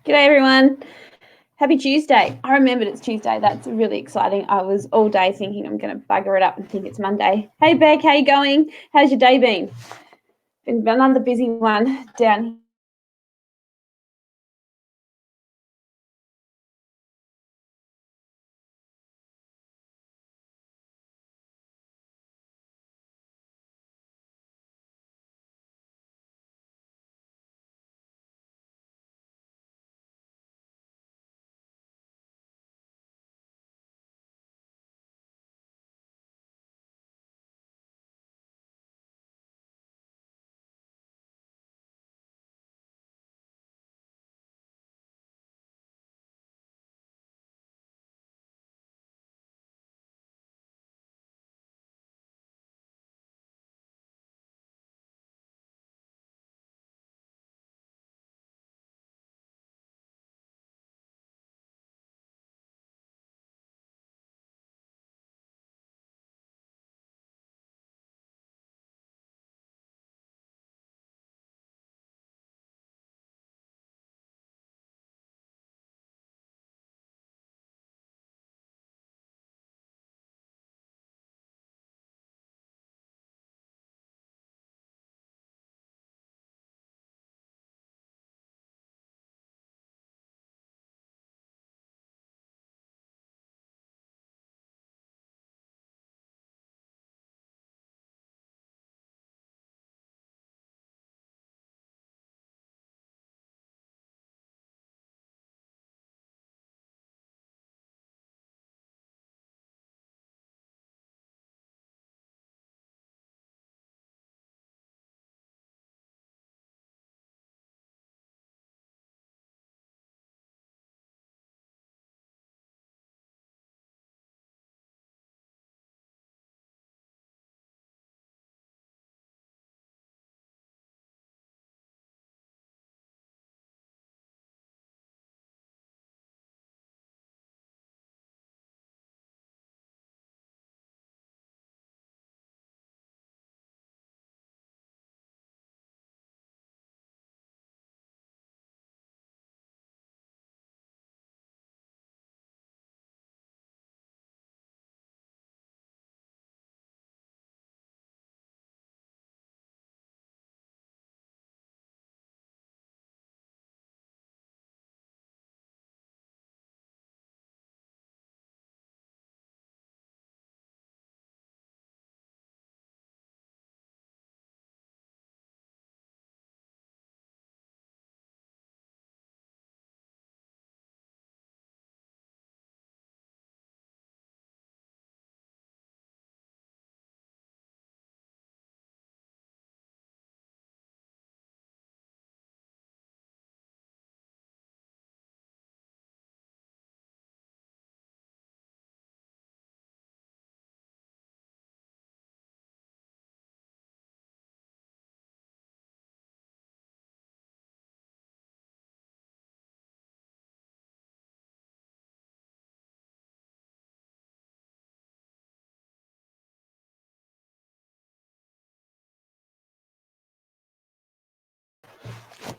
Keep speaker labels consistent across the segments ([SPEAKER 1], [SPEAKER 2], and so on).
[SPEAKER 1] G'day everyone. Happy Tuesday. I remembered it's Tuesday. That's really exciting. I was all day thinking I'm going to bugger it up and think it's Monday. Hey Beck, how you going? How's your day been? Been another busy one down here.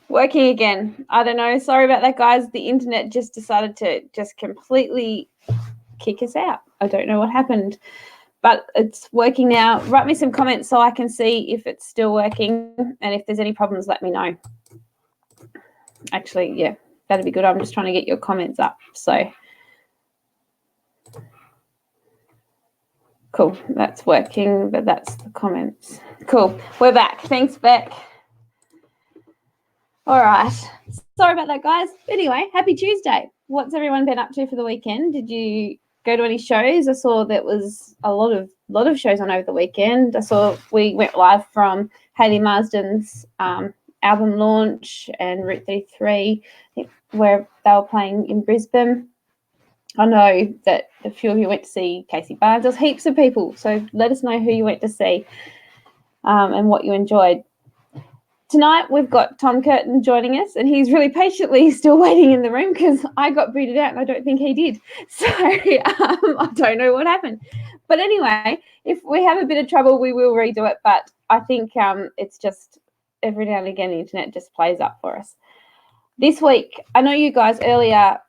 [SPEAKER 1] Working again. I don't know. Sorry about that, guys. The internet just decided to just completely kick us out. I don't know what happened, but it's working now. Write me some comments so I can see if it's still working, and if there's any problems, let me know. Actually, yeah, that'd be good. I'm just trying to get your comments up. So cool. That's working, but that's the comments. Cool. We're back. Thanks, Beck. All right. Sorry about that, guys. Anyway, happy Tuesday. What's everyone been up to for the weekend? Did you go to any shows? I saw there was a lot of shows on over the weekend. I saw we went live from Hayley Marsden's album launch and Route 33, I think, where they were playing in Brisbane. I know that a few of you went to see Casey Barnes. There's heaps of people, so let us know who you went to see and what you enjoyed. Tonight we've got Tom Curtin joining us, and he's really patiently still waiting in the room because I got booted out and I don't think he did. So I don't know what happened. But anyway, if we have a bit of trouble, we will redo it. But I think it's just every now and again the internet just plays up for us. this week, I know you guys earlier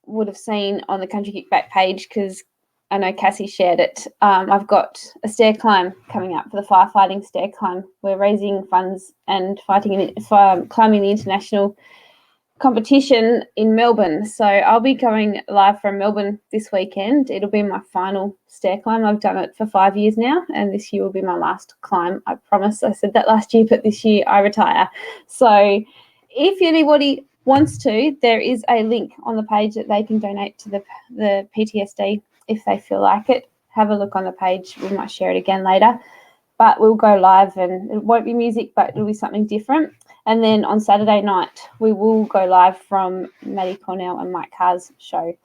[SPEAKER 1] would have seen on the Country Kickback page, because I know Cassie shared it. I've got a stair climb coming up for the firefighting stair climb. We're raising funds and climbing the international competition in Melbourne. So I'll be going live from Melbourne this weekend. It'll be my final stair climb. I've done it for 5 years now, and this year will be my last climb. I promise. I said that last year, but this year I retire. So if anybody wants to, there is a link on the page that they can donate to the PTSD if they feel like it. Have a look on the page. We might share it again later. But we'll go live, and it won't be music, but it'll be something different. And then on Saturday night, we will go live from Maddie Cornell and Mike Carr's show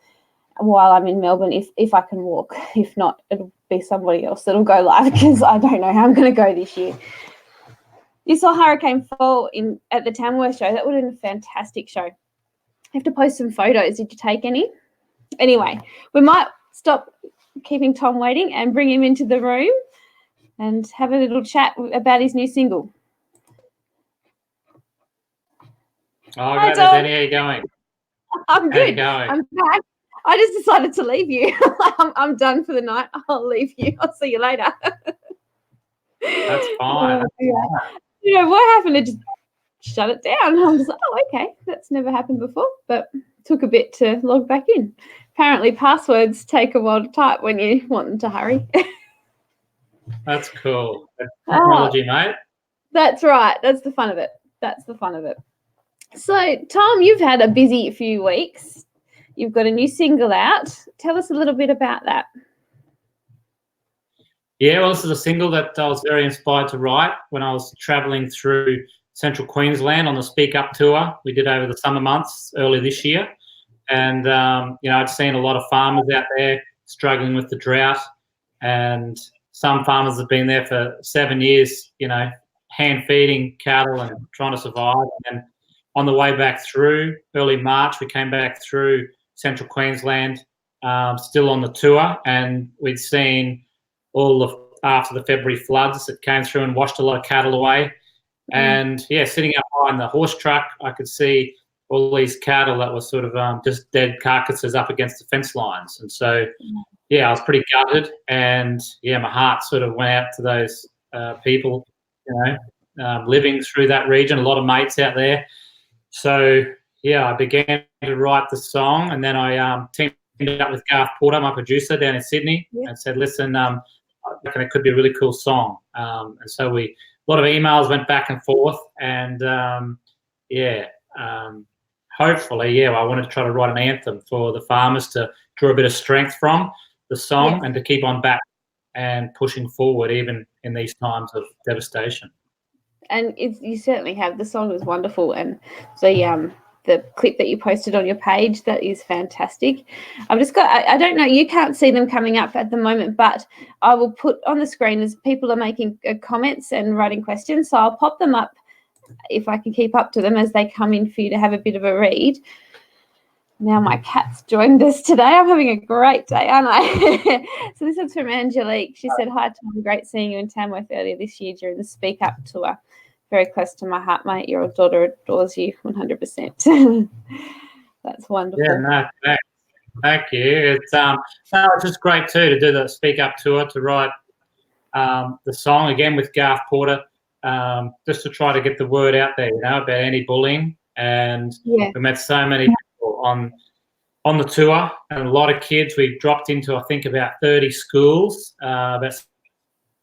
[SPEAKER 1] while I'm in Melbourne, if I can walk. If not, it'll be somebody else that'll go live, because I don't know how I'm going to go this year. You saw Hurricane Fall at the Tamworth show. That would have been a fantastic show. I have to post some photos. Did you take any? Anyway, we might stop keeping Tom waiting and bring him into the room and have a little chat about his new single.
[SPEAKER 2] Oh, good, Danny. How are you going?
[SPEAKER 1] I'm good. I'm back. I just decided to leave you. I'm done for the night. I'll leave you. I'll see you later.
[SPEAKER 2] That's fine.
[SPEAKER 1] You know, what happened? It just shut it down. I'm just like, oh, okay. That's never happened before, but it took a bit to log back in. Apparently, passwords take a while to type when you want them to hurry.
[SPEAKER 2] That's cool. That's technology, mate.
[SPEAKER 1] That's right. That's the fun of it. So, Tom, you've had a busy few weeks. You've got a new single out. Tell us a little bit about that.
[SPEAKER 2] Yeah, well, this is a single that I was very inspired to write when I was travelling through central Queensland on the Speak Up tour we did over the summer months early this year. And, I'd seen a lot of farmers out there struggling with the drought, and some farmers have been there for 7 years, hand feeding cattle and trying to survive. And on the way back through, early March, we came back through central Queensland, still on the tour, and we'd seen after the February floods that came through and washed a lot of cattle away. And, sitting up behind the horse truck, I could see all these cattle that were sort of just dead carcasses up against the fence lines. And so, I was pretty gutted, and, my heart sort of went out to those people, living through that region, a lot of mates out there. So, I began to write the song, and then I teamed up with Garth Porter, my producer down in Sydney, and said, listen, I reckon it could be a really cool song. And so a lot of emails went back and forth, and, hopefully, I wanted to try to write an anthem for the farmers to draw a bit of strength from the song and to keep on back and pushing forward even in these times of devastation.
[SPEAKER 1] And you certainly have. The song is wonderful, and the clip that you posted on your page, that is fantastic. I've just got, I don't know, you can't see them coming up at the moment, but I will put on the screen as people are making comments and writing questions, so I'll pop them up if I can keep up to them as they come in for you to have a bit of a read. Now my cat's joined us today. I'm having a great day, aren't I? So this one's from Angelique. She said, hi, Tom. Great seeing you in Tamworth earlier this year during the Speak Up tour. Very close to my heart, mate. Your daughter adores you 100%. That's wonderful.
[SPEAKER 2] Yeah, no, thank you. It's just great too to do the Speak Up tour, to write the song again with Garth Porter, just to try to get the word out there, about anti-bullying. And we met so many people on the tour, and a lot of kids. We dropped into, I think, about 30 schools, about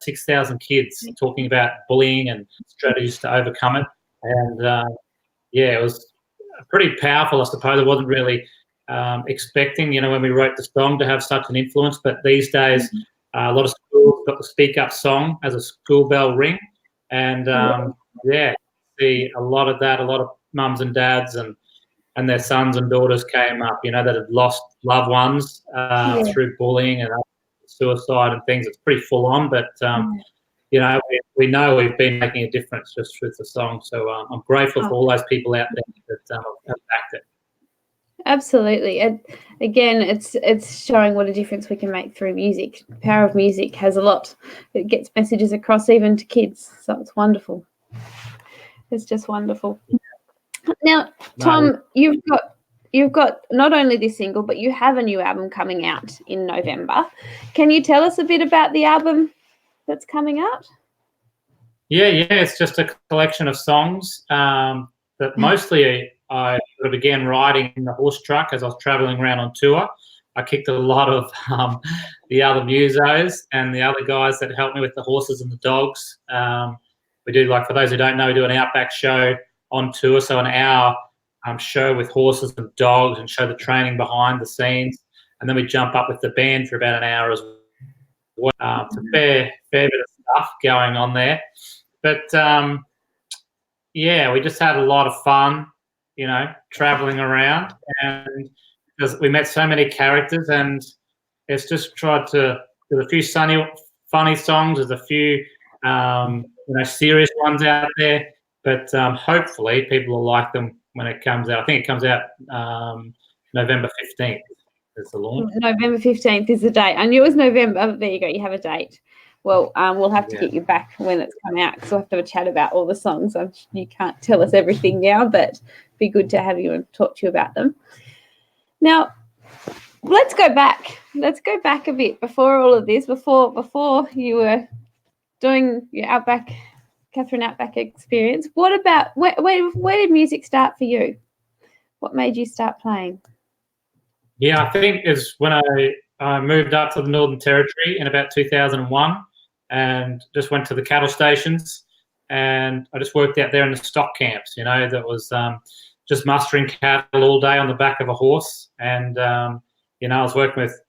[SPEAKER 2] 6,000 kids, talking about bullying and strategies to overcome it. And it was pretty powerful, I suppose. I wasn't really expecting, when we wrote the song, to have such an influence. But these days, a lot of schools got the Speak Up song as a school bell ring, and see a lot of that. A lot of mums and dads and their sons and daughters came up, that had lost loved ones through bullying and suicide and things. It's pretty full on, but we know we've been making a difference just with the song. So I'm grateful for all those people out there that have backed it.
[SPEAKER 1] Absolutely. And again, it's showing what a difference we can make through music. The power of music has a lot. It gets messages across even to kids. So it's wonderful. It's just wonderful. Now, Tom, you've got not only this single, but you have a new album coming out in November. Can you tell us a bit about the album that's coming out?
[SPEAKER 2] Yeah, it's just a collection of songs that mostly I sort of began writing in the horse truck as I was traveling around on tour. I kicked a lot of the other musos and the other guys that helped me with the horses and the dogs. We do, like, for those who don't know, we do an outback show on tour, so an hour show with horses and dogs and show the training behind the scenes. And then we jump up with the band for about an hour as well. It's a fair bit of stuff going on there. But, yeah, we just had a lot of fun, traveling around. And because we met so many characters, and it's just tried to – there's a few funny songs. There's a few, serious ones out there. But hopefully people will like them when it comes out. I think it comes out November 15th is the launch.
[SPEAKER 1] November 15th is the date. I knew it was November. There you go. You have a date. Well, we'll have to get you back when it's come out, because we'll have to have a chat about all the songs. You can't tell us everything now, but it'd be good to have you and talk to you about them. Now, let's go back. Let's go back a bit before all of this, before you were doing your Catherine Outback experience. What about, where did music start for you? What made you start playing?
[SPEAKER 2] Yeah, I think it's when I moved up to the Northern Territory in about 2001 and just went to the cattle stations, and I just worked out there in the stock camps, that was just mustering cattle all day on the back of a horse. And, I was working with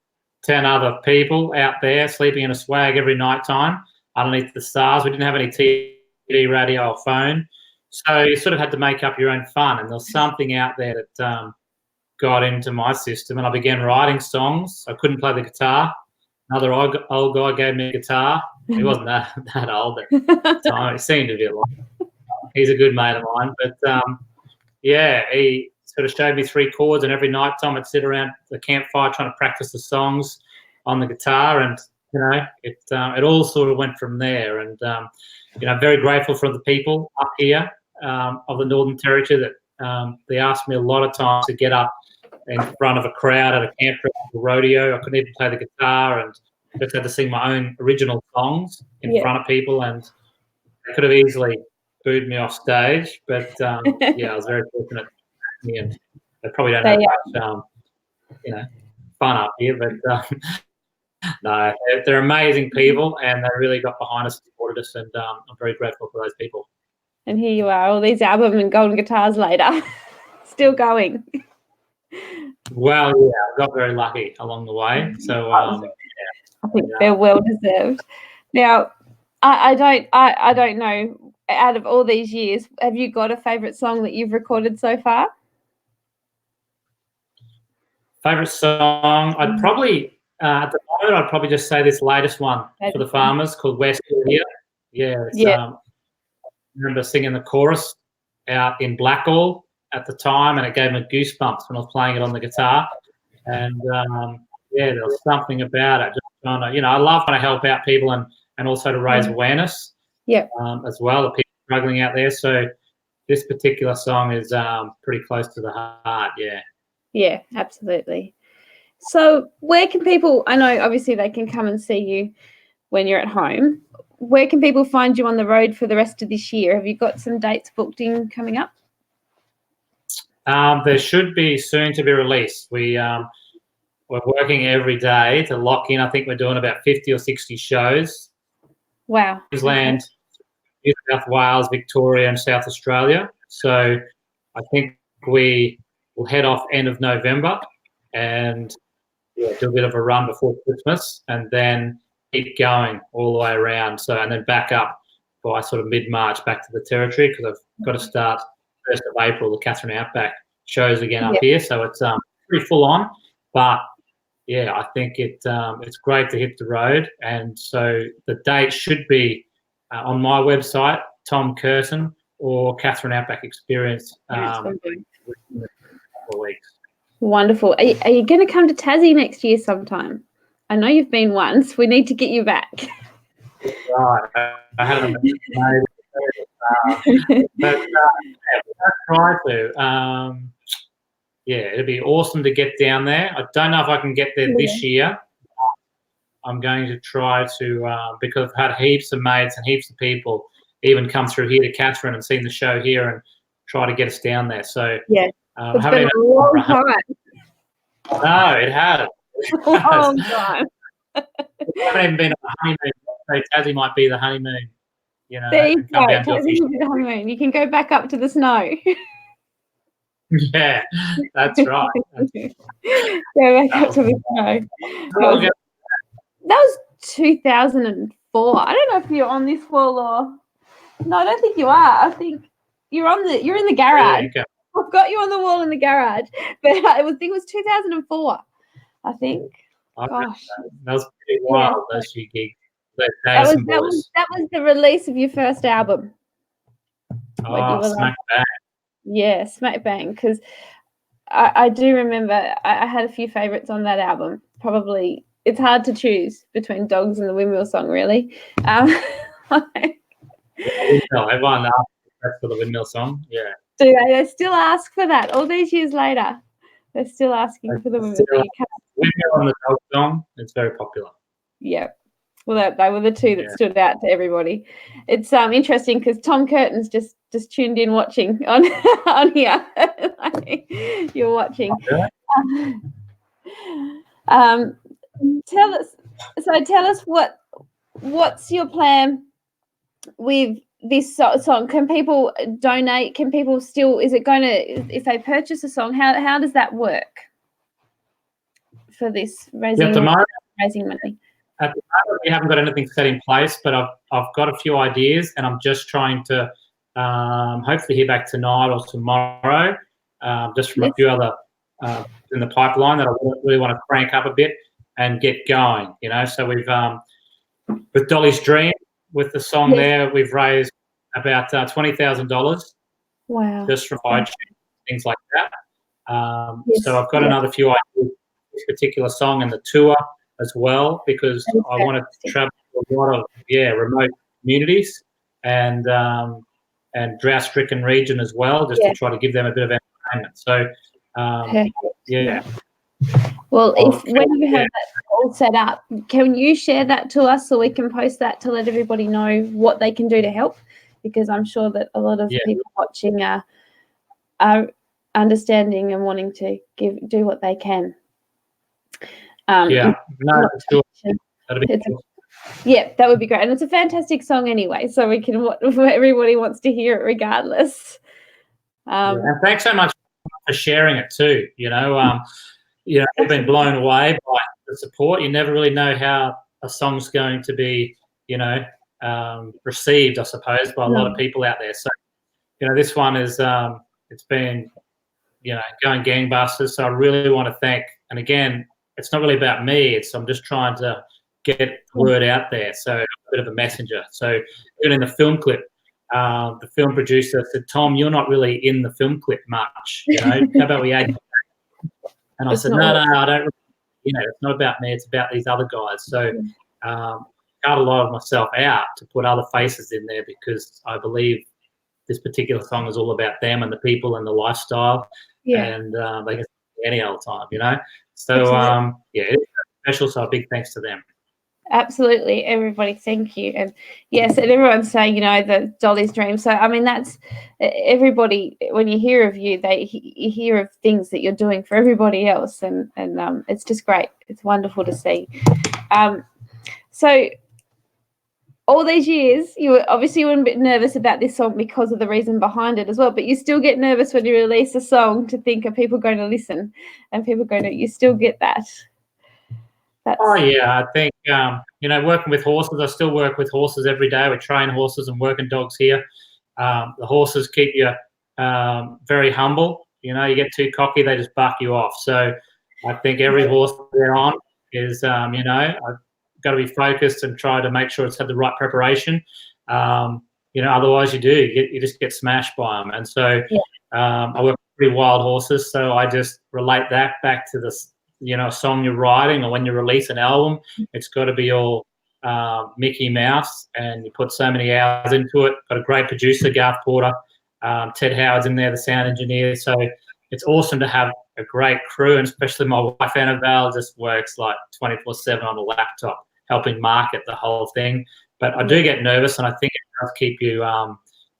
[SPEAKER 2] 10 other people out there, sleeping in a swag every night time underneath the stars. We didn't have any TV, radio, or phone. So you sort of had to make up your own fun. And there was something out there that got into my system, and I began writing songs. I couldn't play the guitar. Another old guy gave me a guitar. He wasn't that old at the time. He seemed to be a lot. He's a good mate of mine. But, he sort of showed me 3 chords, and every night time I'd sit around the campfire trying to practice the songs on the guitar, and, it all sort of went from there. And, very grateful for the people up here of the Northern Territory that they asked me a lot of times to get up in front of a crowd at a campground or rodeo. I couldn't even play the guitar, and just had to sing my own original songs in front of people, and they could have easily booed me off stage. But, I was very fortunate. And they probably don't have much, fun up here. But, no, they're amazing people, and they really got behind us and supported us, and I'm very grateful for those people.
[SPEAKER 1] And here you are, all these album and golden guitars later, still going.
[SPEAKER 2] Well, yeah, I got very lucky along the way. So
[SPEAKER 1] I think they're well deserved. Now, I don't know. Out of all these years, have you got a favourite song that you've recorded so far?
[SPEAKER 2] Favourite song? I'd probably at the moment I'd probably just say this latest one for the farmers called We're Still Here. I remember singing the chorus out in Blackall at the time, and it gave me goosebumps when I was playing it on the guitar. And there was something about it. Just trying to, I love when I help out people and also to raise awareness. As well, of people struggling out there. So this particular song is pretty close to the heart.
[SPEAKER 1] Yeah, absolutely. So where can people? I know obviously they can come and see you when you're at home. Where can people find you on the road for the rest of this year? Have you got some dates booked in coming up?
[SPEAKER 2] There should be soon to be released. We're working every day to lock in. I think we're doing about 50 or 60 shows.
[SPEAKER 1] Wow.
[SPEAKER 2] Queensland, New South Wales, Victoria, and South Australia. So I think we will head off end of November and do a bit of a run before Christmas, and then keep going all the way around. So, and then back up by sort of mid-March back to the Territory, because I've got to start 1st of April, the Catherine Outback shows again up here. So it's pretty full on, but I think it's great to hit the road. And so the date should be on my website, Tom Curtin, or Catherine Outback Experience within a couple of weeks.
[SPEAKER 1] Wonderful. Are you going to come to Tassie next year sometime? I know you've been once. We need to get you back.
[SPEAKER 2] Right. I had an But yeah, we're gonna try to. Yeah, it'd be awesome to get down there. I don't know if I can get there this year. I'm going to try to, because I've had heaps of mates and heaps of people even come through here to Catherine and seen the show here and try to get us down there. So
[SPEAKER 1] yeah,
[SPEAKER 2] it's
[SPEAKER 1] been a long time.
[SPEAKER 2] No, it has.
[SPEAKER 1] A long time.
[SPEAKER 2] We haven't even been on a honeymoon. So Tassie might be the honeymoon, you know,
[SPEAKER 1] There you
[SPEAKER 2] and come
[SPEAKER 1] go.
[SPEAKER 2] down to a fish.
[SPEAKER 1] You can go back up to the snow.
[SPEAKER 2] Yeah, that's right.
[SPEAKER 1] Go back up to the snow. That was 2004. I don't know if you're on this wall or no. I don't think you are. I think you're in the garage.
[SPEAKER 2] Yeah,
[SPEAKER 1] I've got you on the wall in the garage, but I think it was 2004. I think. Gosh,
[SPEAKER 2] that was pretty wild. Those few gigs.
[SPEAKER 1] That was the release of your first album.
[SPEAKER 2] Oh, Smack Bang.
[SPEAKER 1] Yeah, Smack Bang. Because I do remember I had a few favorites on that album. Probably it's hard to choose between Dogs and the Windmill Song, really.
[SPEAKER 2] Everyone asks for the Windmill Song. Yeah.
[SPEAKER 1] Do they still ask for that all these years later? They're still asking for the Windmill Song.
[SPEAKER 2] Windmill and the Dog Song. It's very popular.
[SPEAKER 1] Yeah. Well, they were the two that stood out to everybody. It's interesting because Tom Curtin's just tuned in watching on here. You're watching. Tell us what's your plan with this song? Can people donate? Can people still? Is it going to, if they purchase a song? How does that work for this raising money?
[SPEAKER 2] At the moment, we haven't got anything set in place, but I've got a few ideas, and I'm just trying to hopefully hear back tonight or tomorrow, just from a few other in the pipeline that I really want to crank up a bit and get going. You know, so we've with Dolly's Dream, with the song there, we've raised about $20,000.
[SPEAKER 1] Wow!
[SPEAKER 2] Just from iTunes, things like that. So I've got another few ideas for this particular song and the tour as well, because I want to travel to a lot of remote communities and drought-stricken region as well, just to try to give them a bit of entertainment. So
[SPEAKER 1] Well, when you have that all set up, can you share that to us so we can post that to let everybody know what they can do to help? Because I'm sure that a lot of people watching are understanding and wanting to do what they can.
[SPEAKER 2] Sure.
[SPEAKER 1] That would be great, and it's a fantastic song anyway. So we can, everybody wants to hear it regardless.
[SPEAKER 2] And thanks so much for sharing it too. I've been blown away by the support. You never really know how a song's going to be, received, I suppose, by a lot of people out there. So, this one is it's been, going gangbusters. So I really want to thank. And again, it's not really about me. I'm just trying to get the word out there. So a bit of a messenger. So even in the film clip, the film producer said, "Tom, you're not really in the film clip much. How about we add?" And I said, "No, I don't. It's not about me. It's about these other guys." So cut a lot of myself out to put other faces in there, because I believe this particular song is all about them and the people and the lifestyle. And they can see any old time, So it's special. So a big thanks to them.
[SPEAKER 1] Absolutely, everybody, thank you. And yes, and everyone's saying, the Dolly's Dream. So I mean, that's everybody. When you hear of you, you hear of things that you're doing for everybody else, and it's just great. It's wonderful to see. So all these years, you were obviously a bit nervous about this song because of the reason behind it as well. But you still get nervous when you release a song to think, are people going to listen? And people going to, you still get that.
[SPEAKER 2] I think, working with horses, I still work with horses every day. We train horses and working dogs here. The horses keep you very humble. You get too cocky, they just buck you off. So I think every horse they're on is, I've got to be focused and try to make sure it's had the right preparation. Otherwise you just get smashed by them. And so I work with pretty wild horses, so I just relate that back to this, a song you're writing, or when you release an album, it's got to be all, Mickey Mouse, and you put so many hours into it. Got a great producer, Garth Porter. Ted Howard's in there, the sound engineer. So it's awesome to have a great crew, and especially my wife, Annabelle, just works like 24/7 on the laptop, helping market the whole thing. But I do get nervous, and I think it does keep you,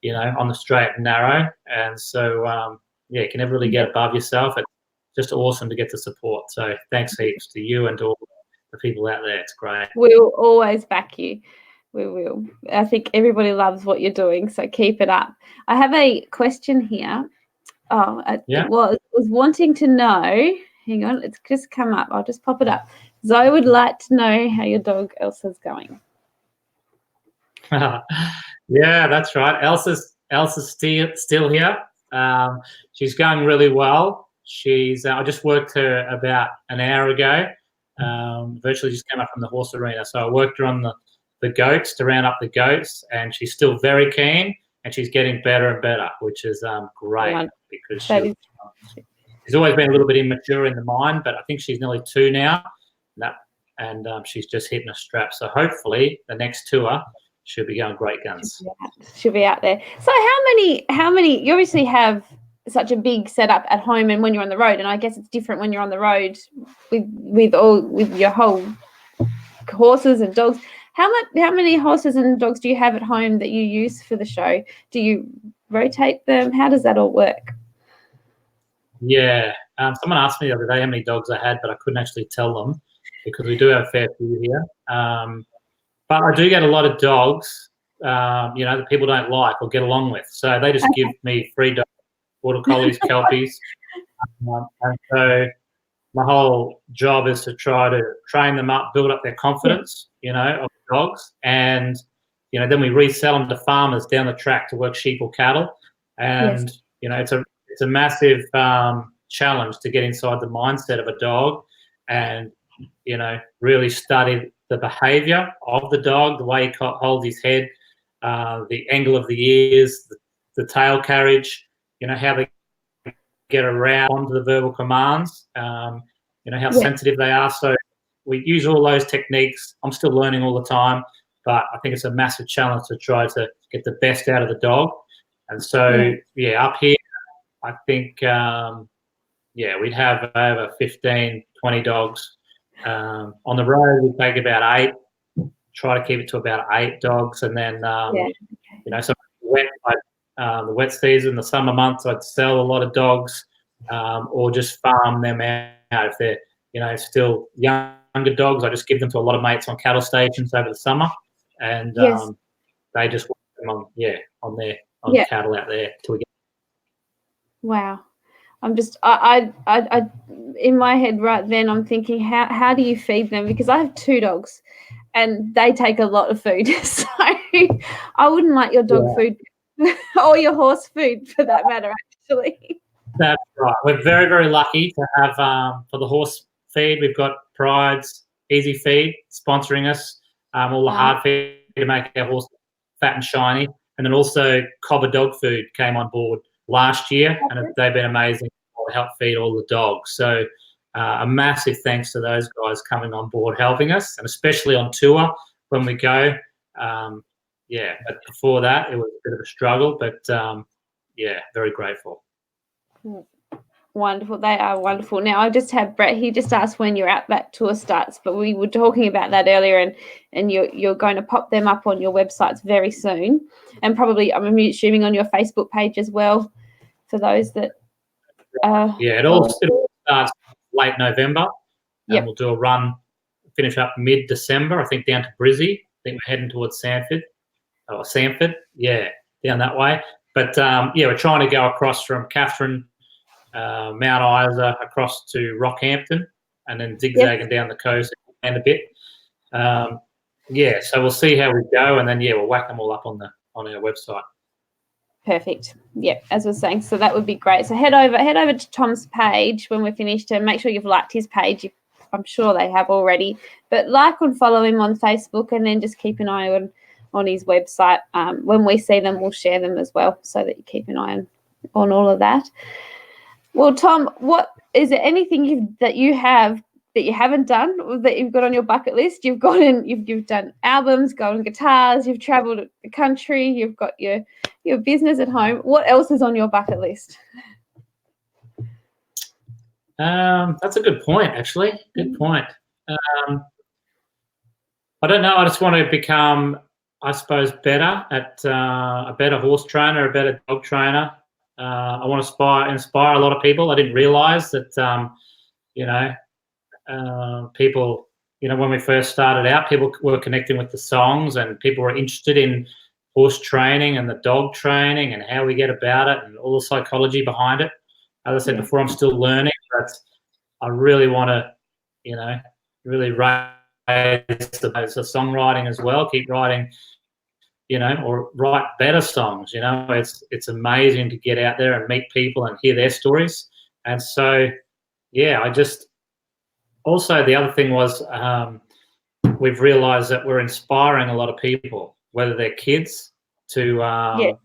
[SPEAKER 2] you know, on the straight and narrow. And so, yeah, you can never really get above yourself. It's just awesome to get the support. So thanks heaps to you and to all the people out there. It's great.
[SPEAKER 1] We'll always back you. We will. I think everybody loves what you're doing, so keep it up. I have a question here. Oh,
[SPEAKER 2] Yeah.
[SPEAKER 1] it was wanting to know. Hang on, it's just come up. I'll just pop it up. Zoe would like to know how your dog Elsa's going.
[SPEAKER 2] Yeah, that's right. Elsa's still here. She's going really well. She's I just worked her about an hour ago. Virtually just came up from the horse arena. So I worked her on the goats to round up the goats, and she's still very keen, and she's getting better and better, which is great because she's always been a little bit immature in the mind, but I think she's nearly 2 now, and she's just hitting a strap. So hopefully the next tour she'll be going great guns.
[SPEAKER 1] She'll be out there. So how many? You obviously have such a big setup at home and when you're on the road, and I guess it's different when you're on the road with your whole horses and dogs. How many horses and dogs do you have at home that you use for the show? Do you rotate them? How does that all work?
[SPEAKER 2] Yeah, someone asked me the other day how many dogs I had, but I couldn't actually tell them because we do have a fair few here. But I do get a lot of dogs, you know, that people don't like or get along with. So they just give me free dogs, border collies, kelpies. And so my whole job is to try to train them up, build up their confidence, you know, of dogs. And, you know, then we resell them to farmers down the track to work sheep or cattle. And, you know, it's a massive challenge to get inside the mindset of a dog and, you know, really study the behaviour of the dog, the way he holds his head, the angle of the ears, the tail carriage, you know, how they get around onto the verbal commands, you know, how sensitive they are. So we use all those techniques. I'm still learning all the time, but I think it's a massive challenge to try to get the best out of the dog. And so, up here, I think, we'd have over 15, 20 dogs. On the road, we take about 8, try to keep it to about 8 dogs. And then, you know, so the wet season, the summer months, I'd sell a lot of dogs or just farm them out. If they're, you know, still younger dogs, I just give them to a lot of mates on cattle stations over the summer. And they just work them on cattle out there till we get.
[SPEAKER 1] Wow. I'm just I in my head right then I'm thinking how do you feed them, because I have 2 dogs and they take a lot of food. So I wouldn't like your dog food or your horse food for that matter, actually.
[SPEAKER 2] That's right. We're very, very lucky to have for the horse feed, we've got Pride's Easy Feed sponsoring us, all the hard feed to make our horse fat and shiny. And then also Cobber Dog Food came on board last year, and they've been amazing to help feed all the dogs. So a massive thanks to those guys coming on board helping us, and especially on tour when we go. But before that, it was a bit of a struggle, but very grateful.
[SPEAKER 1] Wonderful. They are wonderful. Now, I just have Brett. He just asked when your Outback tour starts, but we were talking about that earlier, and you're going to pop them up on your websites very soon, and probably I'm assuming on your Facebook page as well for those that.
[SPEAKER 2] It all starts late November, and we'll do a run, finish up mid-December. I think down to Brizzy. I think we're heading towards Sanford, down that way. But we're trying to go across from Catherine, Mount Isa, across to Rockhampton, and then zigzagging down the coast and a bit. So we'll see how we go, and then we'll whack them all up on our website.
[SPEAKER 1] Perfect. Yeah, as I was saying, so that would be great. So head over to Tom's page when we're finished, and make sure you've liked his page. I'm sure they have already, but like and follow him on Facebook, and then just keep an eye on his website. When we see them, we'll share them as well, so that you keep an eye on all of that. Well, Tom, what is there anything that you have that you haven't done that you've got on your bucket list? You've done albums, golden guitars, you've travelled the country, you've got your business at home. What else is on your bucket list?
[SPEAKER 2] That's a good point, actually. Good point. I don't know. I just want to become, I suppose, better at a better horse trainer, a better dog trainer. I want to inspire a lot of people. I didn't realise that, people, when we first started out, people were connecting with the songs and people were interested in horse training and the dog training and how we get about it and all the psychology behind it. As I said before, I'm still learning, but I really want to, really raise the songwriting as well. Keep writing, or write better songs. It's amazing to get out there and meet people and hear their stories. And so, also the other thing was we've realised that we're inspiring a lot of people, whether they're kids, to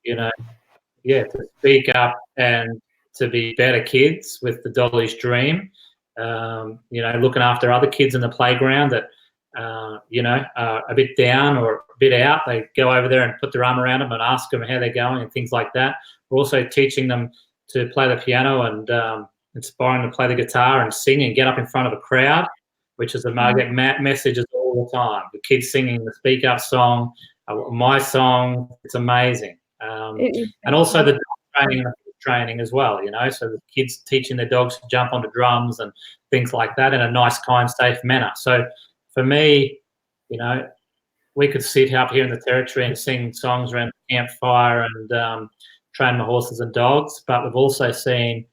[SPEAKER 2] to speak up and to be better kids with the Dolly's Dream. Looking after other kids in the playground that are a bit down or a bit out. They go over there and put their arm around them and ask them how they're going and things like that. We're also teaching them to play the piano and inspiring them to play the guitar and sing and get up in front of a crowd, which is I get messages all the time. The kids singing the Speak Up song, my song. It's amazing. And also the dog training as well, so the kids teaching their dogs to jump onto drums and things like that in a nice, kind, safe manner. So for me, we could sit up here in the territory and sing songs around the campfire and train my horses and dogs, but we've also seen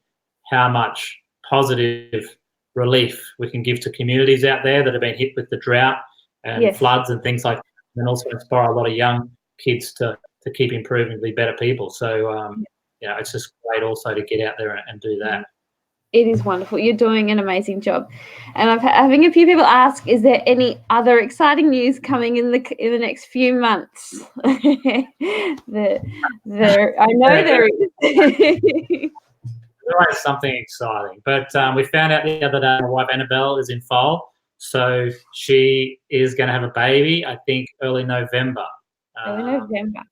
[SPEAKER 2] how much positive relief we can give to communities out there that have been hit with the drought and floods and things like that, and also inspire a lot of young kids to keep improving, to be better people. So, it's just great also to get out there and do that.
[SPEAKER 1] It is wonderful. You're doing an amazing job. And I'm having a few people ask, is there any other exciting news coming in the next few months? I know there is.
[SPEAKER 2] There is something exciting. But we found out the other day my wife Annabelle is in foal. So she is going to have a baby, I think, early November.
[SPEAKER 1] Early November.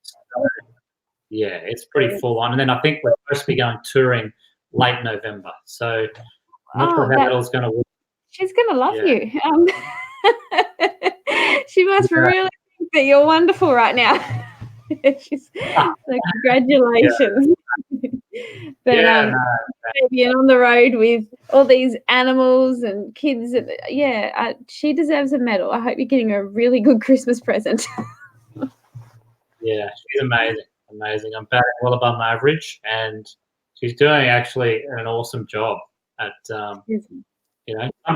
[SPEAKER 2] Yeah, it's pretty full on. And then I think we're supposed to be going touring late November. So I'm not sure how that all's going to work.
[SPEAKER 1] She's going to love you. She must really think that you're wonderful right now. So congratulations. But maybe on the road with all these animals and kids. She deserves a medal. I hope you're getting a really good Christmas present.
[SPEAKER 2] Yeah, she's amazing. I'm batting well above average, and she's doing actually an awesome job at, some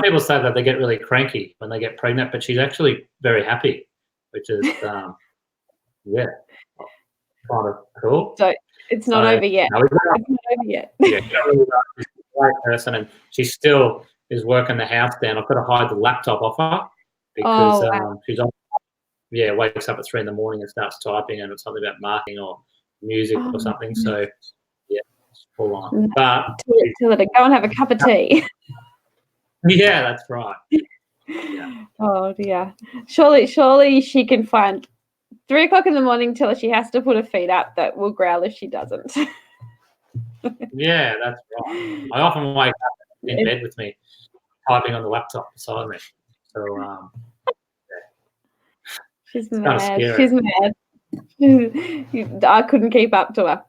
[SPEAKER 2] people say that they get really cranky when they get pregnant, but she's actually very happy, which is, kind of cool.
[SPEAKER 1] So it's not over yet.
[SPEAKER 2] No, it's not over yet. Yeah, she's a great person, and she still is working the house down. I've got to hide the laptop off her because she's on. Yeah, wakes up at 3 a.m. and starts typing, and it's something about marking or music or something. So, it's full on. But
[SPEAKER 1] tell her to go and have a cup of tea.
[SPEAKER 2] Yeah, that's right. Yeah.
[SPEAKER 1] Oh dear. Surely she can find 3 o'clock in the morning. Tell her she has to put her feet up. That will growl if she doesn't.
[SPEAKER 2] Yeah, that's right. I often wake up in bed with me typing on the laptop beside me. So.
[SPEAKER 1] She's mad. She's mad. I couldn't keep up to her.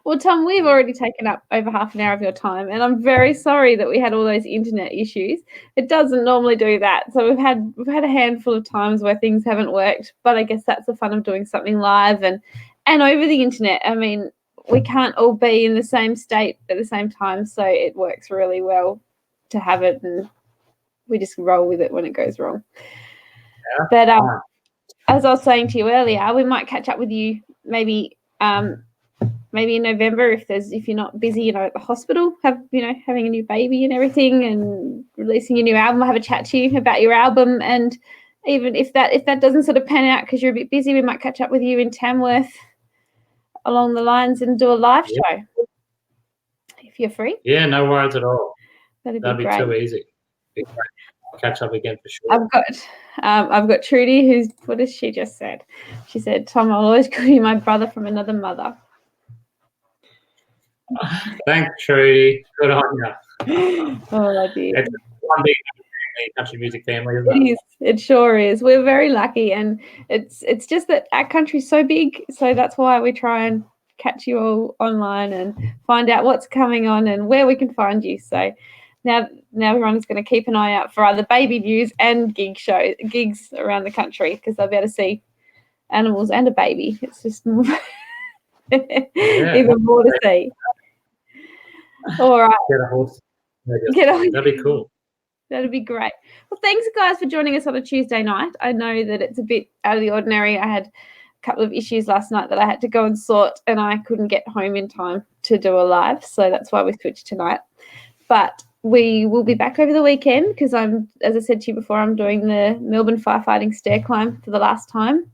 [SPEAKER 1] Well, Tom, we've already taken up over half an hour of your time, and I'm very sorry that we had all those internet issues. It doesn't normally do that. So we've had a handful of times where things haven't worked, but I guess that's the fun of doing something live and over the internet. I mean, we can't all be in the same state at the same time, so it works really well to have it, and we just roll with it when it goes wrong. But as I was saying to you earlier, we might catch up with you maybe in November if you're not busy, at the hospital, having a new baby and everything, and releasing your new album. I'll have a chat to you about your album, and even if that doesn't sort of pan out because you're a bit busy, we might catch up with you in Tamworth along the lines and do a live show if you're free.
[SPEAKER 2] Yeah, no worries at all.
[SPEAKER 1] That'd be great.
[SPEAKER 2] Too easy. We'll catch up again for sure.
[SPEAKER 1] I've got Trudy, who's, what has she just said? She said, Tom, I'll always call you my brother from another mother.
[SPEAKER 2] Thanks, Trudy. Good on
[SPEAKER 1] you. Oh, dear.
[SPEAKER 2] It's one big country music family, isn't it?
[SPEAKER 1] It is. It sure is. We're very lucky, and it's just that our country's so big, so that's why we try and catch you all online and find out what's coming on and where we can find you. So now everyone's going to keep an eye out for other baby news and gigs around the country, because they'll be able to see animals and a baby. It's just more even more to see. All right.
[SPEAKER 2] Get a horse. That'd be cool.
[SPEAKER 1] That'd be great. Well, thanks, guys, for joining us on a Tuesday night. I know that it's a bit out of the ordinary. I had a couple of issues last night that I had to go and sort, and I couldn't get home in time to do a live, so that's why we switched tonight. But we will be back over the weekend, because as I said to you before, I'm doing the Melbourne firefighting stair climb for the last time.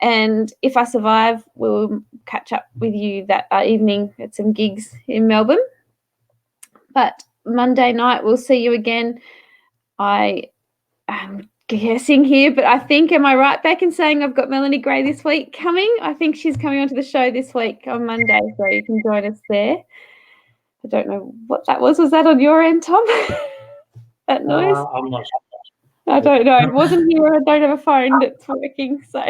[SPEAKER 1] And if I survive, we'll catch up with you that evening at some gigs in Melbourne. But Monday night, we'll see you again. I am guessing here, but I think, am I right back in saying I've got Melanie Gray this week coming? I think she's coming onto the show this week on Monday, so you can join us there. I don't know what that was. Was that on your end, Tom? That noise?
[SPEAKER 2] I'm not sure.
[SPEAKER 1] I don't know. It wasn't here. I don't have a phone that's working, so.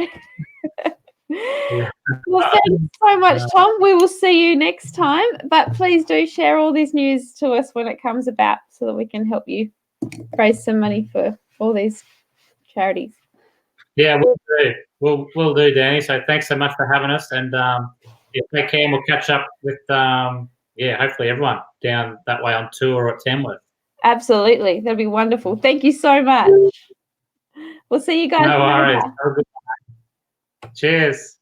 [SPEAKER 2] Yeah.
[SPEAKER 1] Well, thanks so much, Tom. We will see you next time, but please do share all this news to us when it comes about, so that we can help you raise some money for all these charities.
[SPEAKER 2] Yeah, we'll do. We'll do, Danny. So thanks so much for having us, and take care, and we'll catch up with hopefully everyone down that way on tour at Tamworth.
[SPEAKER 1] Absolutely, that'd be wonderful. Thank you so much. We'll see you guys.
[SPEAKER 2] No worries. Cheers.